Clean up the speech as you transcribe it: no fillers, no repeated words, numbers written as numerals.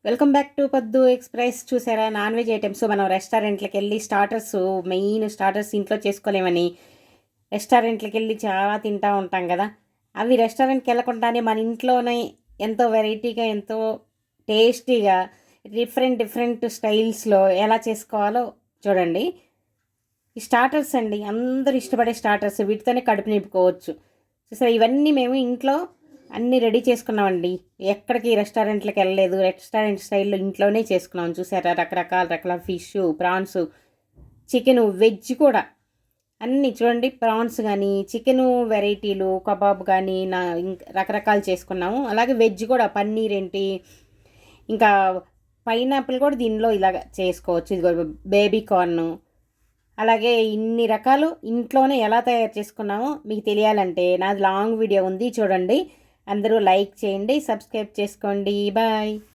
Welcome back to పద్దు express. చూసారా, non veg items మనం రెస్టారెంట్లకు వెళ్ళి మెయిన్ స్టార్టర్స్ ఇంట్లో చేసుకోలేమని రెస్టారెంట్లకు వెళ్ళి చాలా తింటూ ఉంటాం కదా. అవి రెస్టారెంట్కి వెళ్ళకుండానే మన ఇంట్లోనే ఎంతో వెరైటీగా, ఎంతో టేస్టీగా, డిఫరెంట్ స్టైల్స్లో ఎలా చేసుకోవాలో చూడండి. ఈ స్టార్టర్స్ అండి, అందరూ ఇష్టపడే స్టార్టర్స్, వీటితోనే కడుపు నింపుకోవచ్చు. చూసారా, ఇవన్నీ మేము ఇంట్లో అన్నీ రెడీ చేసుకున్నామండి. ఎక్కడికి రెస్టారెంట్లకు వెళ్ళలేదు, రెస్టారెంట్ స్టైల్లో ఇంట్లోనే చేసుకున్నాం. చూసారా, రకరకాల ఫిష్, ప్రాన్స్, చికెను, వెజ్ కూడా అన్నీ చూడండి. ప్రాన్స్ కానీ, చికెను వెరైటీలు, కబాబ్ కానీ, రకరకాలు చేసుకున్నాము. అలాగే వెజ్ కూడా పన్నీర్ ఏంటి, ఇంకా పైనాపిల్ కూడా దీనిలో ఇలాగ చేసుకోవచ్చు. ఇది బేబీ కార్న్, అలాగే ఇన్ని రకాలు ఇంట్లోనే ఎలా తయారు చేసుకున్నామో మీకు తెలియాలంటే నాది లాంగ్ వీడియో ఉంది, చూడండి. అందరూ లైక్ చేయండి, సబ్స్క్రైబ్ చేసుకోండి. బాయ్.